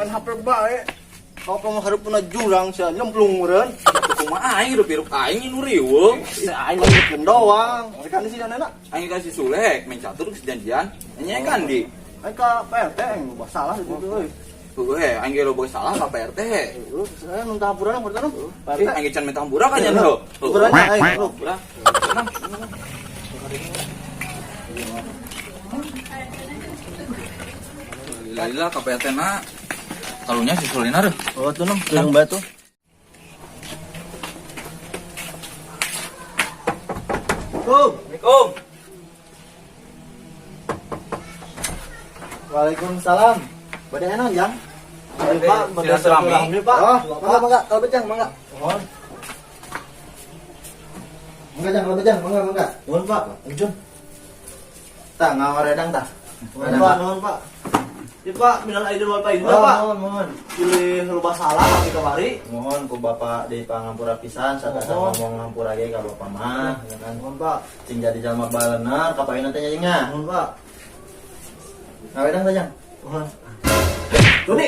main HP bae. Kau kamu harus punya jurang sih nyemplung meureun. Kumaha aing hirup aing nu riweuh. Aing ngeukeun doang. Mereka di sini anak. Aing kasih Sulek main catur geus janjian. Nya kan di. Aing ka PRT aing loba salah itu euy. Heuh, aing ge loba salah ka PRT. Saya minta hampura urang berarti PRT aing can minta hampura kan nya heuh. Hampuranya aing lu. Hampura. Tenang. Lila ka PRT na. Kalunya si Sulina deh. Oh tuh nom, yang batu. Assalamualaikum. Waalaikumsalam. Bade enak jang. Pak, silaturahmi. Pak. Oh, mangga, kalau becang, mangga. Mohon. Mangga jang, kalau becang, mangga. Nuhun, Pak. Lanjut. Tah ngawaredang tah. Nuhun, Pak. Ya Pak, minal aidin wal faizin Pak. Mohon. Pilih loba salah kami kamari. Mohon ku Bapak di pangampura pisan sadaya ngomong ngampura ge ka Bapak mah ya kan. Mohon Pak. Sing jadi jalma balenar kapaeuna teh nya. Mohon Pak. Ngawedang teh jang. Mohon. Doni.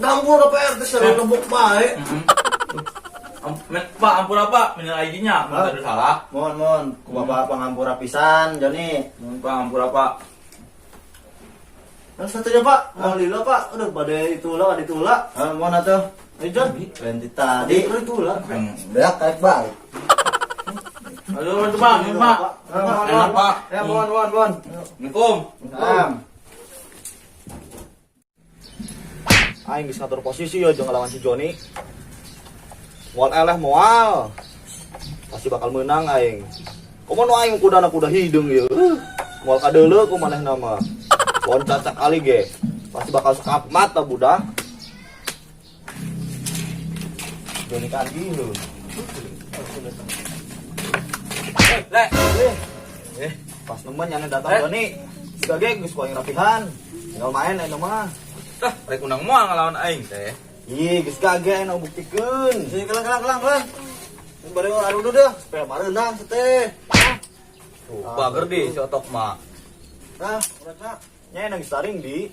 Kampung ke PRT seru lembuk bae. Pak, ampura Pak, minal aidinnya, minta ada salah. Mohon ku Bapak pangampura pisan Joni. Mohon Pak, ampura Pak. Yang satunya Pak, alhamdulillah Pak, udah badai itulah, Mohon atuh. Ayo John, Renti tadi. itulah. Beak kaek bae. Halo, Pak, Pak. Enak Pak. Ya, mohon. Assalamualaikum. Aing geus ngatur posisi ya jeung lawan si Joni. Moal eleh moal. Pasti bakal menang aing. Kumaha aing kuda hideung ya. Moal kadeuleu ku manehna mah. Pohon cacak kali ge. Pasti bakal sekap mata budak. Joni kan gitu. Pas nemen yang datang Joni. Sebagai geus poin rapihan. Tinggal main aing mah. Tah, rek undang moal ngalawan aing teh. Ih, geus kage anu buktikeun. Sini kelang. Bari anu deh, supaya mareunang teh. Bager di si otok mah. Nah, urang nya nang saring di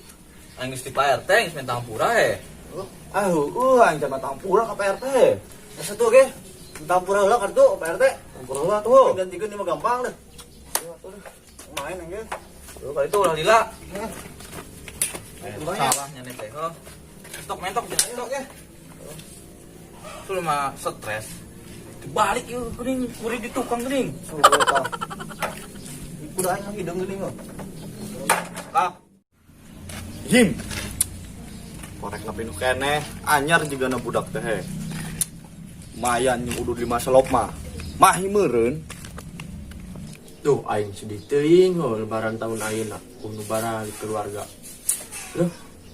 Aing geus di PRT geus minta hampura he. aing can tampura ka PRT. Asa tuh ge. Tampura heula kan tuh PRT. Tampura heula tuh. Gantikeun ieu mah gampang deh. Main ge. Tuh kali itu ulah lila. Salahnya nih teh. Mentok ya. Sul mah stres. Dibalik yuk geuning, kuring di tukang geuning. Kuda aing hideung geuning mah. Kak, Jim. Korek nepi nu keneh, anyar jigana budak teh. Mayan yang udah di masa lop mah. Mahi meureun. Tuh aing sedih teuing lebaran tahun ayeuna ku lebaran keluarga. Loh,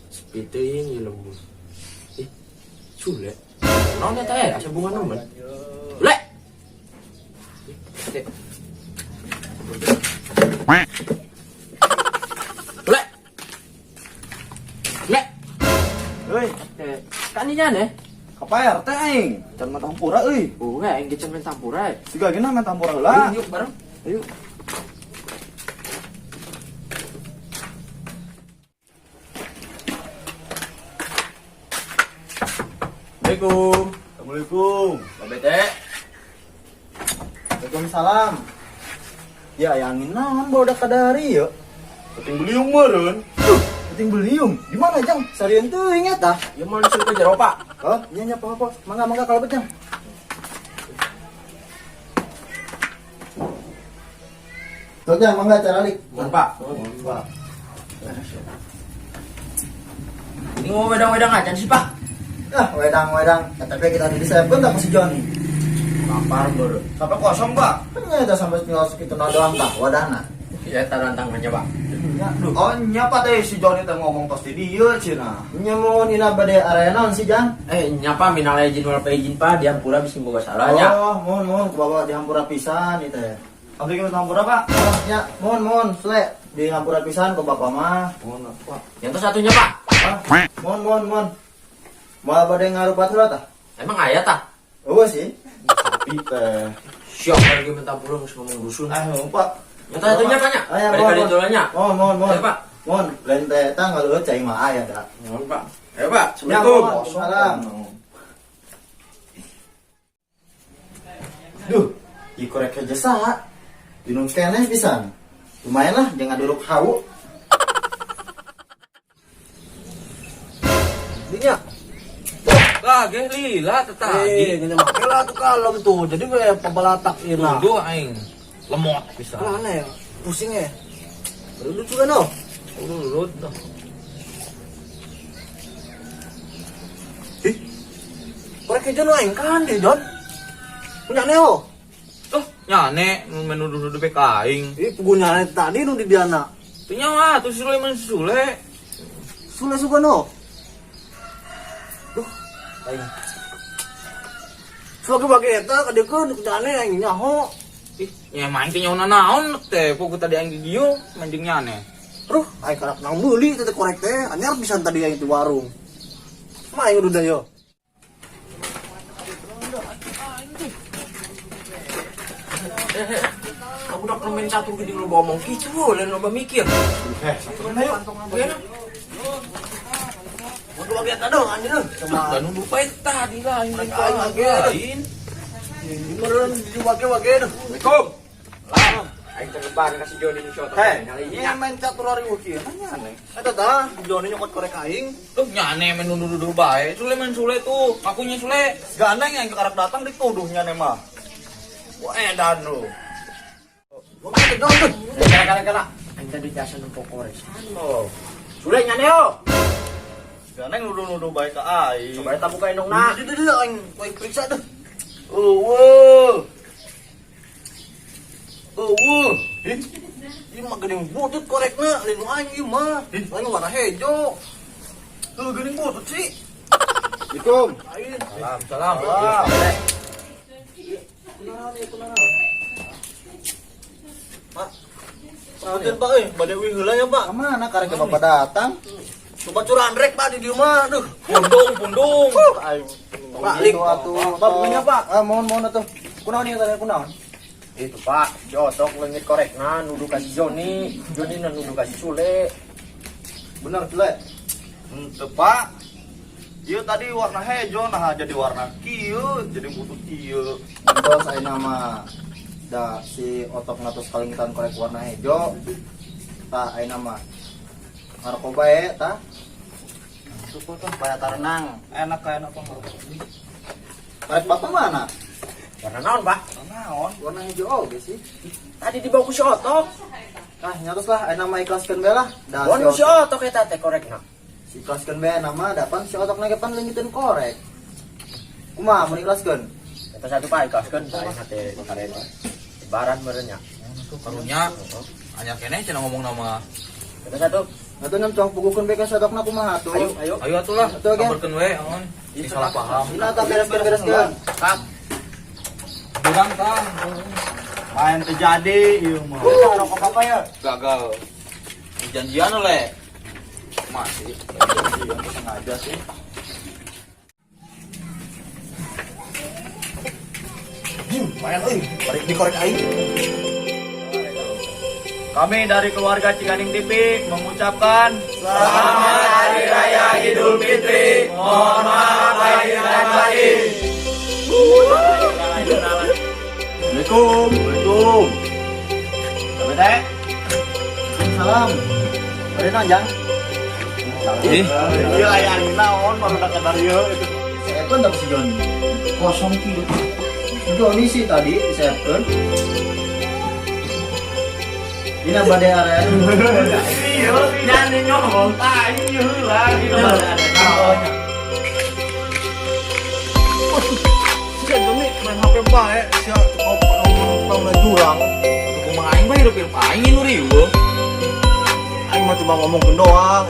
sepi teuing ieu lembur. Sule. Naon eta asa bunga nemen? Le. Le. Euy, Kan inya ne? ka PRT aing. Can mah tampura euy. Aing ge cenah tampura. Siga gina mah tampura heula. Yuk bareng. Ayo. Assalamualaikum. Assalamualaikum. Babe teh. Waalaikumsalam. Ya yangin naon bodak kadari ya. Penting beliung meureun. Penting beliung. Di mana jang? Sarieun teuing eta. Ya mau disuruh ke jero Pak. Oh, iya nya apa-apa. Mangga kalau becang. Tuh jang mangga cara lik. Mohon Pak. Pak. Ini mau wedang-wedang aja sih Pak. Ah, wedang. Tapi kita di seven tak si Joni. Lapar baru. Sampai kosong, Pak. Kan nyata sampai tinggal sekitar doang tak wadahna. Ya tantangannya Pak. Oh, nyapa teh si Joni teh ngomong tos di dieu cenah. Nyamun ina bade arena naon si Jang? Nyapa minal aidin wal faizin Pak, diampura bisa boga salahnya. Oh, mohon ku Bapak di hampura pisan ieu teh. Abdi kita hampura, Pak. Ya, mohon Sle di hampura pisan ku Bapak mah. Mohon, Pak. Yang itu satunya Pak. Mohon. Moal bade ngarupat heula tah? Emang ayah tah? Eueuh sih. Tapi teh. Siap lagi minta pulang harus ngomong rusun. Pak. Yang satunya tanya. Aya Balik kali dolanya. Mohon. Ayo Pak. Mohon, lain teh tah ngalueut cai mah aya da. Mohon Pak. Ayo Pak, Ya, Assalamualaikum. Waalaikumsalam. Duh, dikorek aja salah. Minum keneh pisan. Lumayan lah, jangan duduk hawu. Dinya. Kage lila tadi. Ini make lah tuh kalem tuh. Jadi gue pembalatak ina. Tuh aing lemot bisa. Mana ya? Pusing ya. Dulu juga no. Urut dah. Korek aja no aing kan deh, Don. Punya neo. Tuh nyane menuduh-nuduh bek aing. Punya tadi nu di diana. Tuh nyawa tuh Sulaiman Sule. Sule suka no. Duh, aing. Sebagai eta kadekeun nyane aing nyaho. Ih, nya main teh nyauna naon teh pokok tadi aing di dieu mending nyane. Ruh, aing karak nang meuli teh korek teh, anyar pisan tadi aing di warung. Main udah yo. Kamu udah permen satu gede lu ngomong kicu lain loba mikir. Satu kan ayo. Mau bagi eta dong anjir. Cuma dan nuduh bae tadi lah aing Aing lain. Meureun diwake-wake deh. Assalamualaikum. Aing teh lebaran kasih Joni nu shot. Heh, Ini main catur hari wuki. Aneh. Eta tah Joni nyokot korek aing. Tuh nyane menuduh-nuduh bae. Sulaiman Sule tuh, akunya Sule. Gandeng yang karak datang dituduhnya nih mah. Wah edan lu. Gua mau dong tuh. Kala-kala. Aing tadi jasa nempok korek. Oh. Sule nyane yo. Gandeng nuduh-nuduh baik ke aing. Coba eta buka indungna. Di aing koe periksa deh. Eueuh. Ih, ieu mah geuning butut korekna, lain aing ieu mah. Aing warna hejo. Tuh geuning butut sih. Assalamualaikum. Aing. Salam. Wah. Pak. Raden Pak bade wih heula ya Pak. Kemana karek bapak datang? Coba curahan rek Pak di dieu mah. Duh. Pundung. Ayo. Balik. Atuh. Pak punya Pak. Ah, mohon atuh. Kunaon ieu tadi kunaon? Itu Pak, jotok leungit korekna nuduh ka si Joni na nuduh ka si Sule. Bener Sule. Henteu Pak. Ieu tadi warna hejo nah jadi warna kieu, jadi butut kieu. Terus saya nama da si otok ngatus kalingitan korek warna hijau. Tak ayo nama narkoba ya tak. Suku tuh supaya tarenang. Enak kayak apa ngerokok. Korek bapak mana? Warna naon Pak? Naon? Warna hijau oke sih. Tadi dibawa ku si Otok. Nah nyatos lah ayo nama ikhlaskan bela. Da Wan si si otok Otok eta teh korekna. si ikhlaskan bela nama dapan si otok nagepan lingitin korek. Kumaha mun ikhlaskan? Eta satu Pak ikaskeun aing teh karen. Lebaran merenya. Karunya anyar keneh cenah ngomong nama. Eta satu. Atuh nem cong pugukeun beka sadokna kumaha tuh. Ayo. Ayo atulah, Atuh, ge. kabarkeun we amun. Ini salah paham. Dina tak bereskeun. Kang. Bilang Kang. Main terjadi ieu mah. Rokok apa ya? Gagal. Janjian oleh. Masih. Iya, sengaja sih. Mayan euy, balik di korek aing. Kami dari keluarga Cigading TV mengucapkan Selamat Hari Raya Idul Fitri. Mohon maaf lahir dan batin. Assalamualaikum. Waalaikumsalam. Sampai teh. Salam. Bade nanjang. Iya aya naon baru dekat dari ieu. Saya pun tak si Joni. Kosong kilo. Si Joni sih tadi disiapkan. Dina bade area. Iya, nyanyi ngomong tai heula gitu. Si Joni main HP bae, sia ngomong jurang. Kumaha aing bae hirup aing nu riweuh. Aing mah cuma ngomongkeun doang.